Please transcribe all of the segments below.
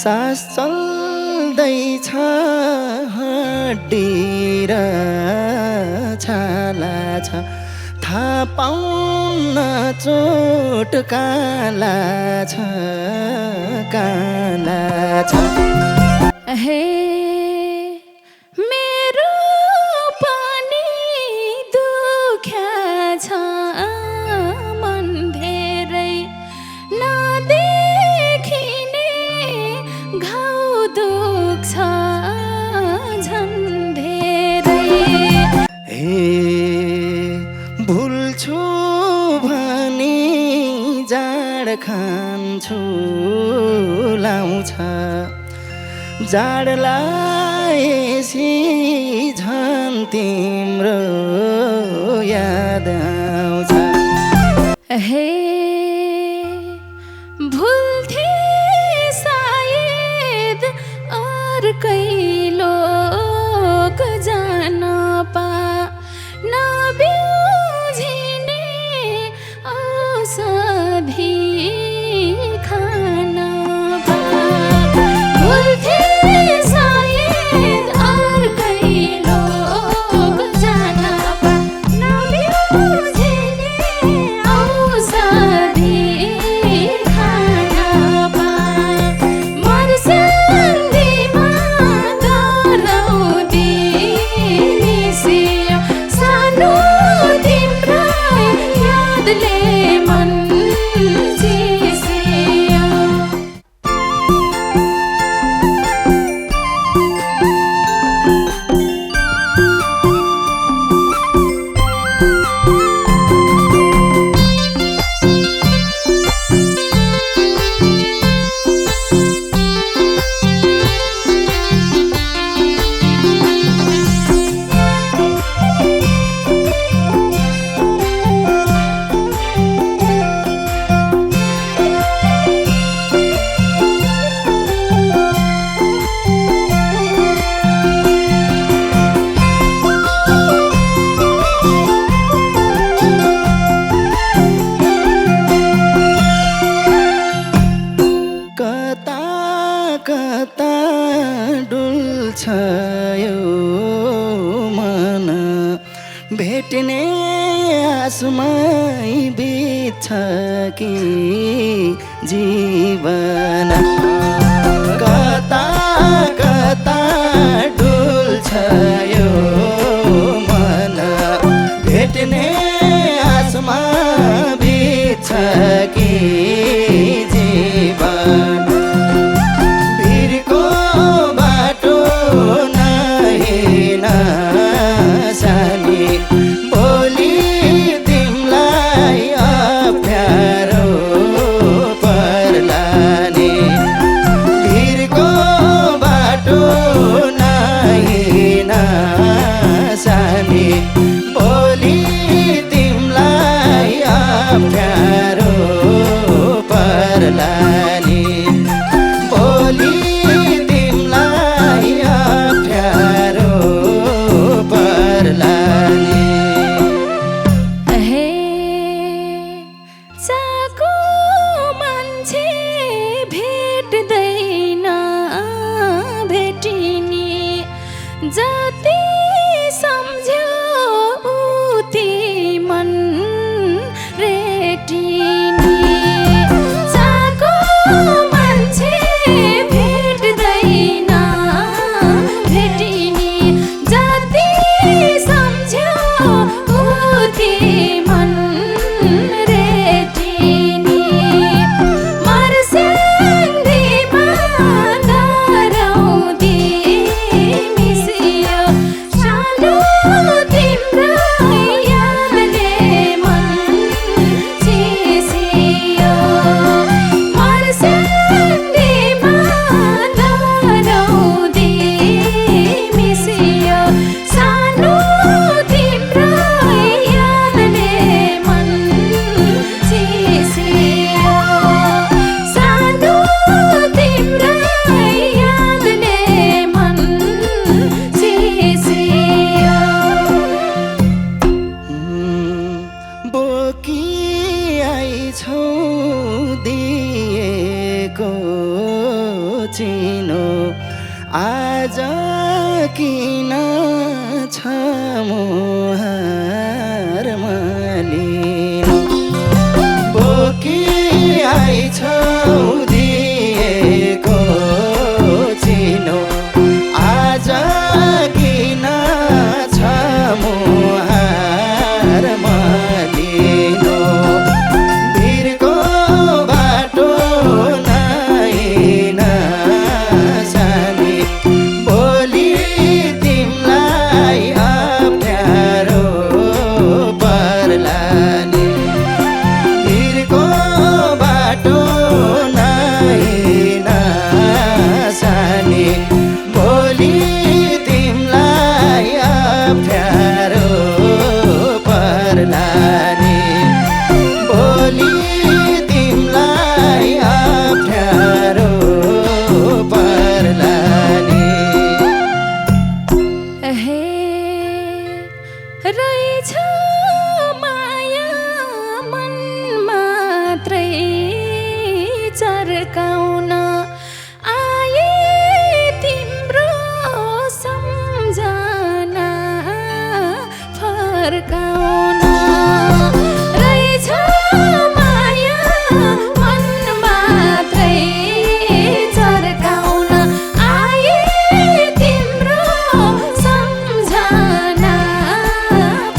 सास चल्दैछ हड्डी र छाला छ थाहा पाउन चोट काला छ काला छ हे मेरो पनि दुख्या छ मन धेरै नदेखिने घाउ दुख्छ झन् धेरै हे भुल्छु भनी जाड खान्छु लाउँछ जाड लाएसी झन् तिम्रो याद आउँछ हे भुल्थे सायद अर्कै लोक जान पा नबिउझिने औषधि खान पा भुल्थे सायद अर्कै लोक जान पा नबिउझिने औषधि खान पा मर्स्याङ्गीमा गरौँदी मिसियो सानो तिम्रो यादले मन चिसियो कता कता डुल्छ यो मन भेट्ने आसमै बित्छ कि जीवन कता कता डुल्छ यो मन भेट्ने आसमा बित्छ कि जीवन भिरको बाटो नहिन सानी भोलि तिमलाई अप्ठ्यारो पर्ला नि भिरको बाटो नहिन सानी भोलि तिमलाई अप्ठ्यारो पर्ला नि भोलि तिमलाई अप्ठ्यारो पर्ला नि हे चाको मान्छे भेट्दैन भेटिने जति सम्झ्यो उति मन रेटिने चाको मान्छे भेट्दैन भेटिने जति सम्झ्यो उति मन रेटिने मर्स्याङ्गीमा गरौँदी मिसियो सानो तिम्रो यादले मन चिसियो मर्स्याङ्गीमा गरौँदी मिसियो सानो तिम्रो यादले मन चिसियो सानो तिम्रो यादले मन चिसियो बोकी आइछौ दिएको चिनो आज किन छ मुहार मलिनो बोकी आइछौ दिएको चिनो आज किन छ मुहार मलिनो भिरको बाटो नै नजाने भोलि तिमीलाई अप्ठ्यारो पर्ला नि भिरको बाटो नै नजाने भोलि तिमीलाई अप्ठ्यारो पर्ला नि भोलि तिमीलाई अप्ठ्यारो पर्ला नि हे रहेछ माया मन मात्रै चर्काउन आए तिम्रो सम्झना फर्काउन रहेछ माया मन मात्रै चर्काउन आए तिम्रो सम्झना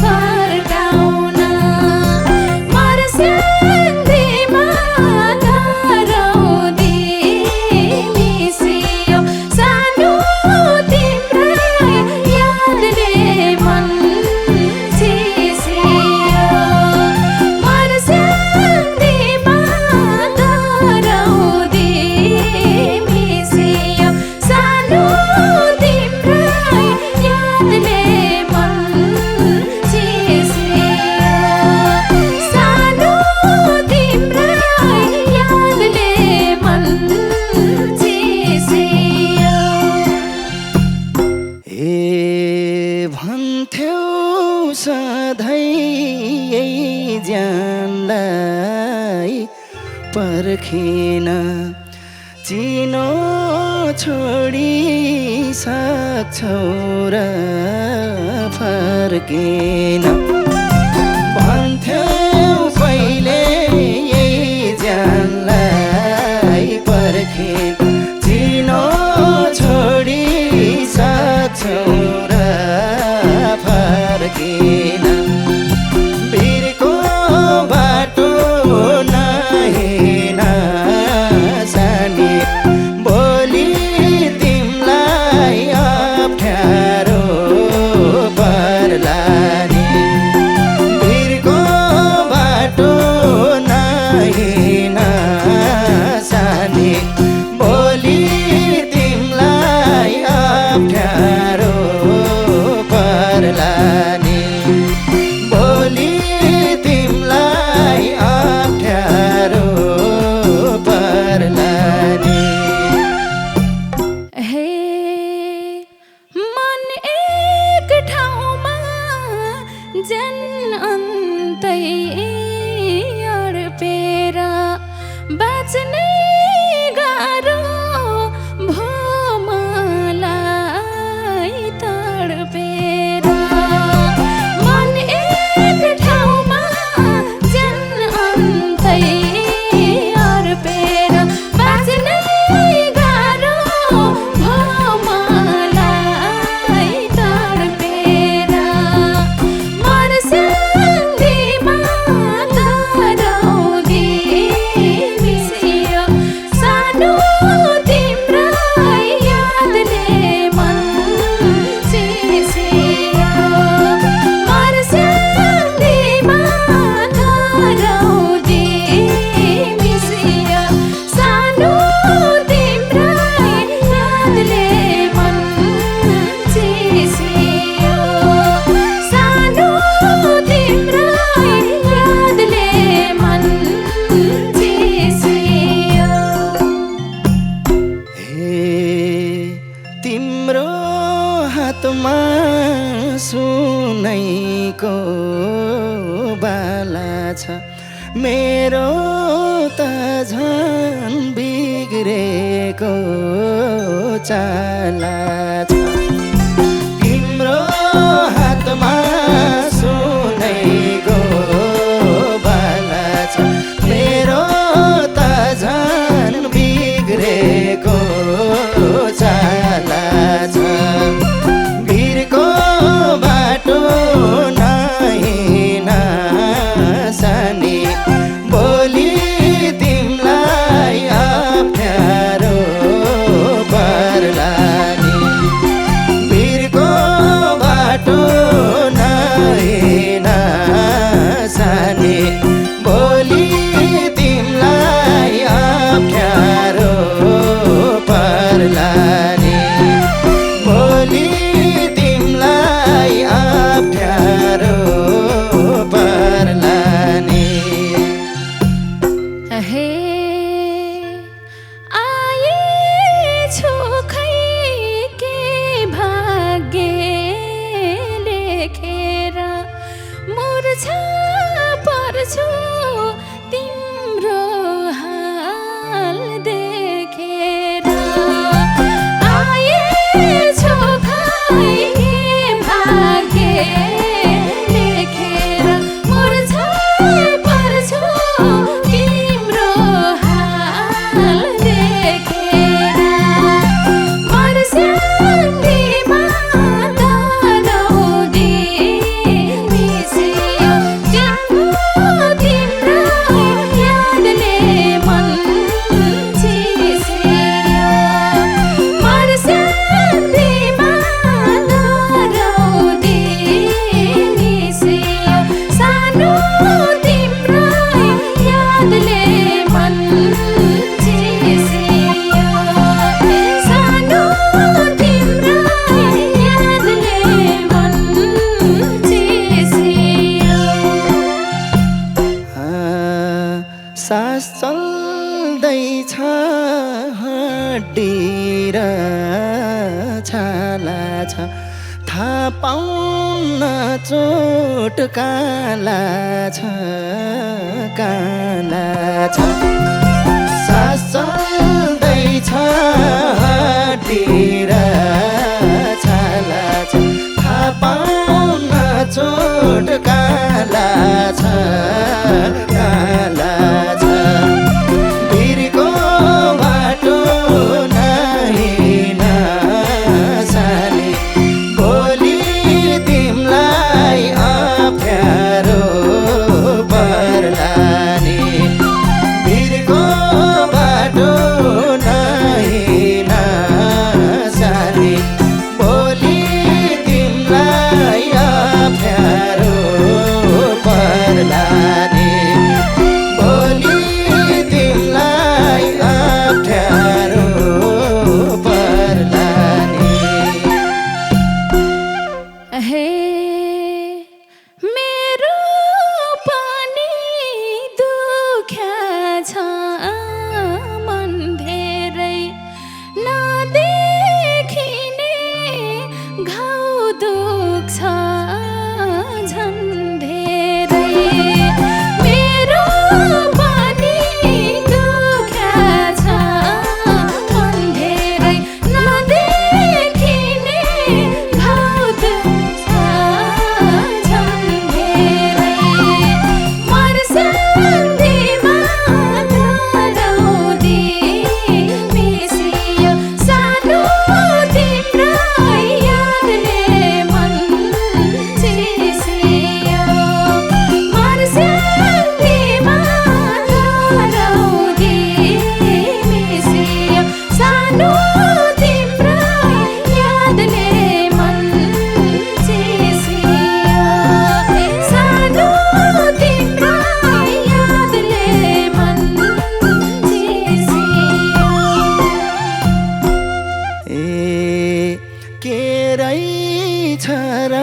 फर्काउन मर्स्याङ्गीमा धराउँदै मिसियो सानो तिम्रै यादले मन चिसियो मर्स्याङ्गीमा धराउँदै मिसियो सानो तिम्रै यादले मन चिसियो सानो तिम्रै यादले मन चिसियो हे भन्थ्यौ सधैँ यही ज्यानलाई पर्खिन चिनो छोडी सक्छौ र फर्किन भन्थ्यौ पहिले यही ज्यानलाई पर्खिन चिनो छोडी सक्छौ र फर्किन भिरको बाटो नै नजाने भोलि तिमीलाई अप्ठ्यारो पर्ला नि भिरको बाटो नै नजाने भोलि तिमीलाई अप्ठ्यारो पर्ला नि भोलि तिमीलाई अप्ठ्यारो पर्ला नि हे मन एक ठाउँमा जन अन्तै अड्पेर बाँच्नै गाह्रो भो मलाई तडपेर मन एक ठाउँमा जन अन्तै अड्पेर बाँच्नै गाह्रो भो मलाई तडपेर मर्स्याङ्गीमा धराउँदै मिसियो सानो तिम्रै यादले मन चिसियो मर्स्याङ्गीमा धराउँदै मिसियो सानो तिम्रै यादले मन चिसियो सानो तिम्रै यादले मन चिसियो हे तिम्रो हातमा सुनैको बाला छ मेरो त झन् बिग्रियो बिग्रेको चाला छ तिम्रो हातमा सुनैको बाला छ मेरो त झन् बिग्रेको चाला छ भिरको बाटो नहिँड सानी भोलि तिमलाई अप्ठ्यारो पर्ला नि भिरको बाटो नहिँड सानी भोलि तिमलाई अप्ठ्यारो पर्ला नि भोलि तिमलाई अप्ठ्यारो पर्ला नि हे आएछु खै के भाग्य लेखेर मुर्छा पर्छु तिम्रो हाल देखेर आएछु खै के भाग्य लेखेर मुर्छा पर्छु तिम्रो हाल देखेर मर्स्याङ्गीमा दरौदी मिसियो जानु तिम्रो यादले मन चिसियो मर्स्याङ्गीमा दरौदी मिसियो सानो तिम्रो यादले मन चिसियो सानो तिम्रो यादले मन चिसियो सास चल्दैछ हड्डी र छाला छ थाहा पाउन चोट काला छ काला छ सास चल्दैछ हड्डी र छाला छ थाहा पाउन चोट काला छ काला छ भिरको बाटो नहिँड सानी भोलि तिमलाई अप्ठ्यारो पर्ला नि भिरको बाटो नहिँड सानी भोलि तिमलाई अप्ठ्यारो पर्ला नि भोलि तिमलाई अप्ठ्यारो पर्ला नि हे मेरो पनि दुख्या छ मन धेरै नदेखिने घाउ दुख्छ झन् धेरै मेरो पनि दुख्या छ मन धेरै नदेखिने घाउ दुख्छ झन् धेरै मर्स्याङ्गीमा दरौदी मिसियो सानो तिम्रो यादले मन चिसियो मर्स्याङ्गीमा दरौदी मिसियो सानो तिम्रो यादले मन चिसियो सानो तिम्रो यादले मन चिसियो ए के रहेछ र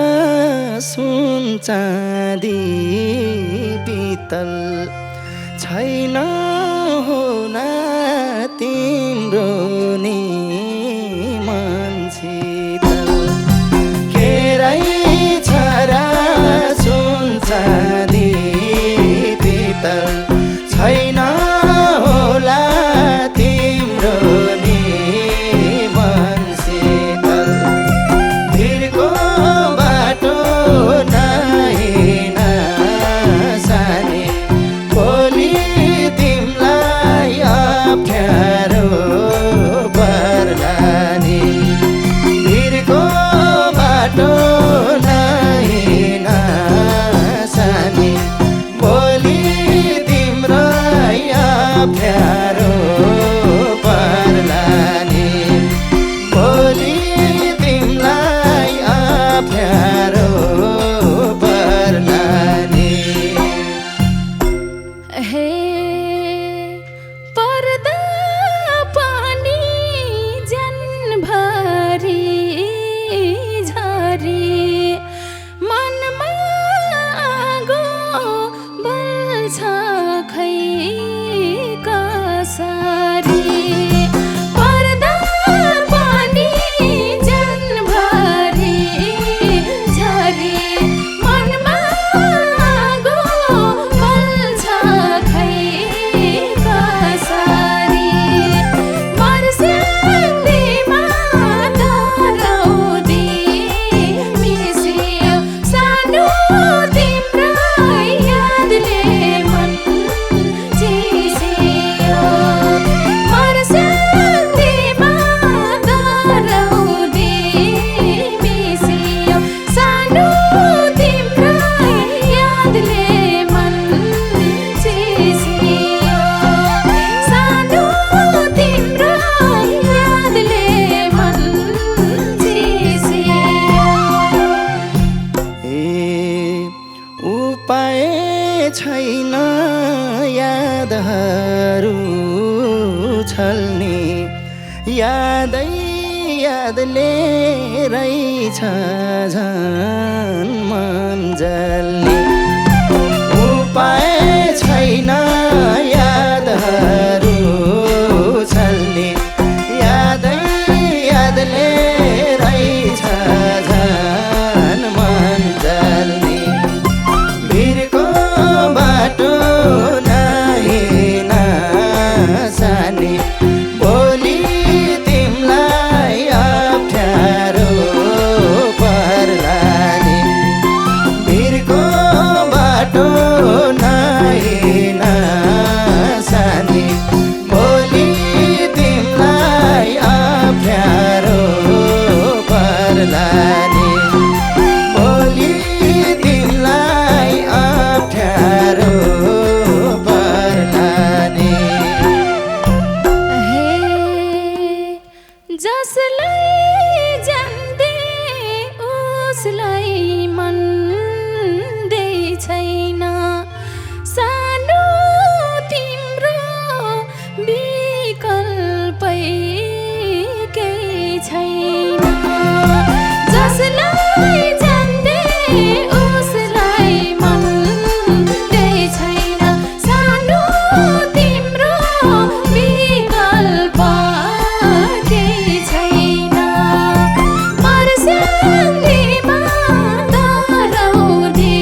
सुन चाँदी पितल छैन होला तिम्रो नि मन शीतल के रहेछ र सुन चाँदी पितल छैन होला तिम्रो यादै यादले रहेछ झन् मन जल्ने उपाय छैन यादहरू छल्ने यादै यादले रहेछ झन् मन जल्ने भिरको बाटो नहिँड्न सानी भोलि तिमीलाई अप्ठ्यारो पर्ला नि भिरको बाटो नहिँड्न सानी भोलि तिमीलाई अप्ठ्यारो पर्ला नि भोलि तिमीलाई अप्ठ्यारो पर्ला नि जसलाई जान्दै उसलाई मन्दै छैन सानो तिम्रो विकल्पै केही छैन जसलाई जान्दै उसलाई मन्दै छैन सानो तिम्रो विकल्प केही छैन मर्स्याङ्गीमा डराउँदै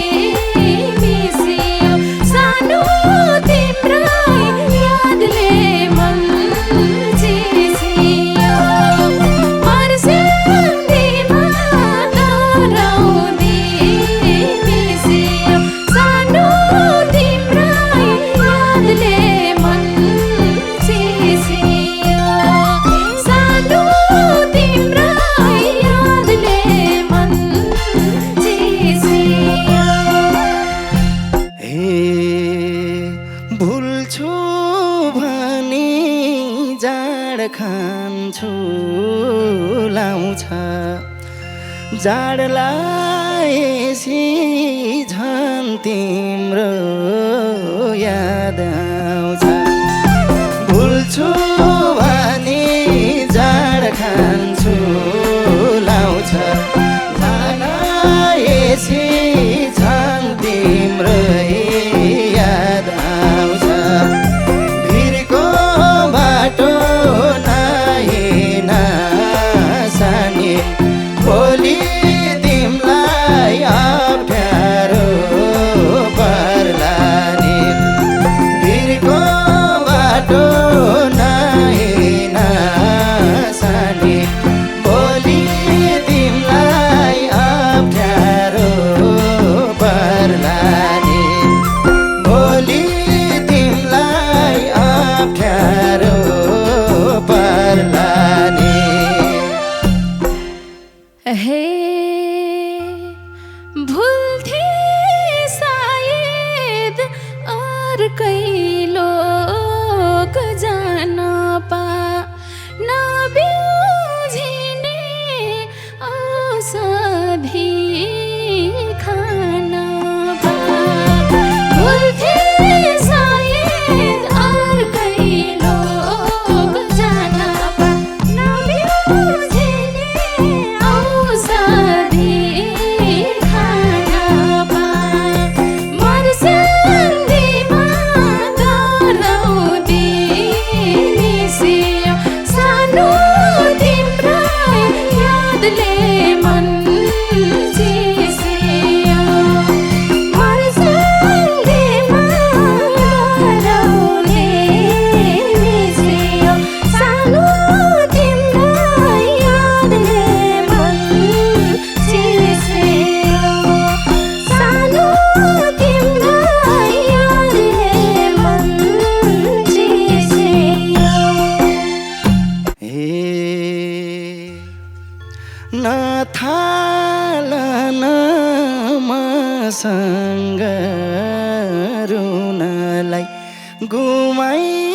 मिसियो सानो तिम्रो यादले मन चिसियो मर्स्याङ्गीमा डराउँदै मिसियो सानो तिम्रो यादले मन चिसियो सानो तिम्रो यादले मन चिसियो हे भुल्छु भने जाड खान्छु लाउँछ जाड लाएसी झन् तिम्रो याद आउँछ भुल्छु भने जाड खान्छु लाउँछ जाड लाएसी झन् तिम्रो याद आउँछ भिरको बाटो नहिँड्न सानी भोलि तिमीलाई अप्ठ्यारो पर्ला नि भिरको बाटो नहिँड्न सानी भोलि तिमीलाई अप्ठ्यारो पर्ला नि भोलि तिमीलाई अप्ठ्यारो पर्ला नि हे भुल्थे सायद अर्कै लोक जान पा नबिउझिने औषधि खान पा भुल्थे सायद अर्कै लोक जान पा नबिउझिने औषधि खान पा मर्स्याङ्गीमा डराउँदै मिसियो सानो तिम्रो यादले मन चिसियो मर्स्याङ्गीमा डराउँदै मिसियो सानो तिम्रो यादले मन चिसियो सानो तिम्रो यादले मन चिसियो हे नथाल न मसँग रुनलाई गुमाइसके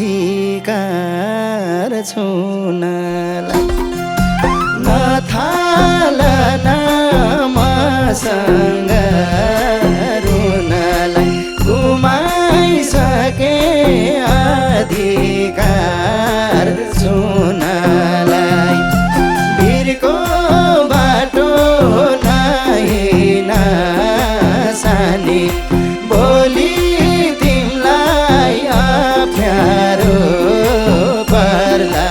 अधिकार छुनलाई नथाल न मसँग रुनलाई गुमाइसके अधिकार अधिकार सुनलाई भिरको बाटो नहिँड्ने भोलि तिमलाई अप्ठ्यारो पर्ला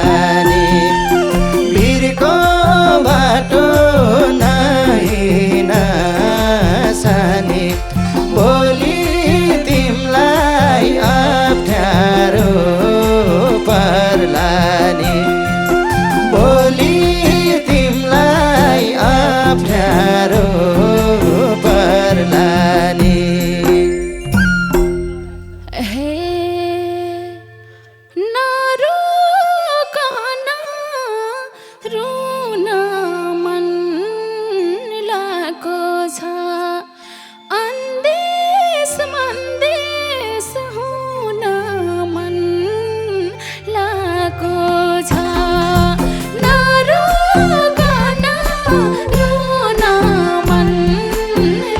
नि भिरको बाटो नहिँड्ने भोलि तिमलाई अप्ठ्यारो पर्ला नि भोलि तिमलाई अप्ठ्यारो पर्ला नि हे नरोकन रुन मन लागेको छ अन्देश मन्देश हुन मन लागेको छ नरोकन रुन मन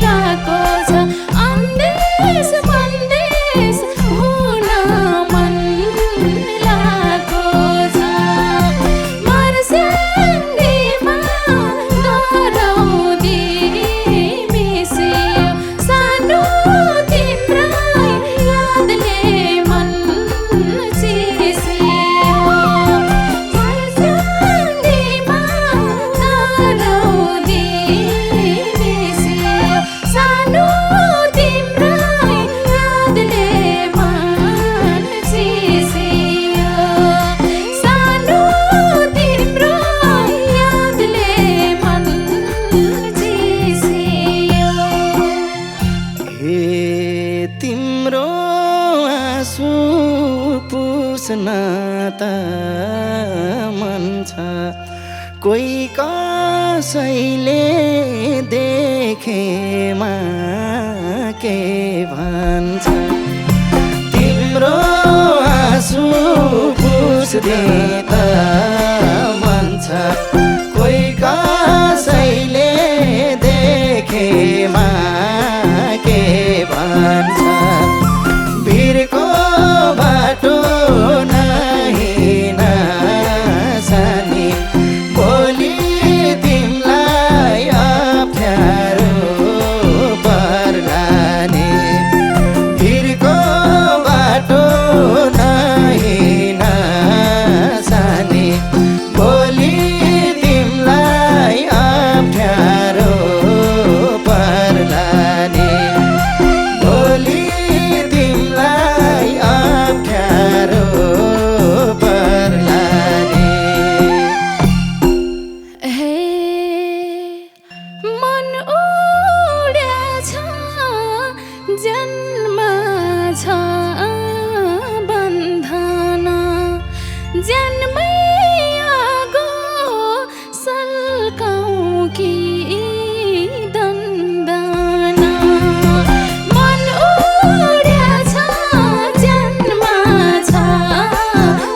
लागेको छ अन्देश मन्देश हुन मन लागेको छ मर्स्याङ्गीमा गरौँदी मिसियो सानो तिम्रै यादले मन चिसियो मर्स्याङ्गीमा गरौँदी मिसियो सानो तिम्रै यादले मन चिसियो सानो तिम्रो यादले मन चिसियो हे तिम्रो आँसु पुस्न त मन छ कोही कसैले देखेमा के भन्छ तिम्रो आँसु पुस्ने त मन छ कोही कसैले देखेमा के भन्छ भिरको बाटो नहिँड्ने भोलि तिमलाई अप्ठ्यारो पर्ला नि भिरको बाटो नहिँड्ने भोलि तिमलाई अप्ठ्यारो पर्ला नि भोलि तिमलाई अप्ठ्यारो पर्ला नि हे मन उड्याछ जन्म छ बन्धन जन्मै आगो सल्काउँ कि दन्दन मन उड्याछ जन्म छ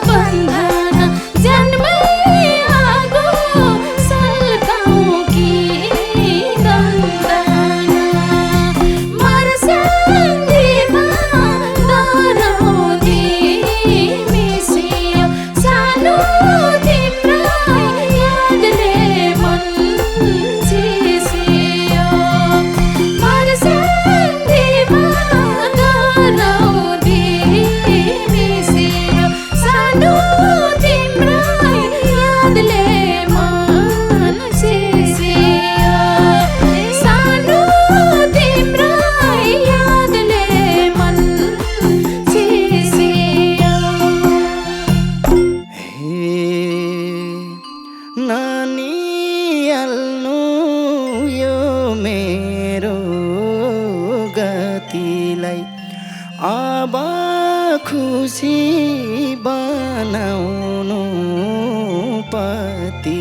बन्धन जन्मै आगो सल्काउँ कि दन्दन मर्स्याङ्गीमा गरौँदी मिसियो सानो तिम्रै यादले मन चिसियो मर्स्याङ्गीमा गरौँदी मिसियो सानो तिम्रै यादले मन चिसियो सानो तिम्रै यादले मन चिसियो हे नानिहाल्नु यो मेरो गतिलाई अब खुसी बनाउनु पति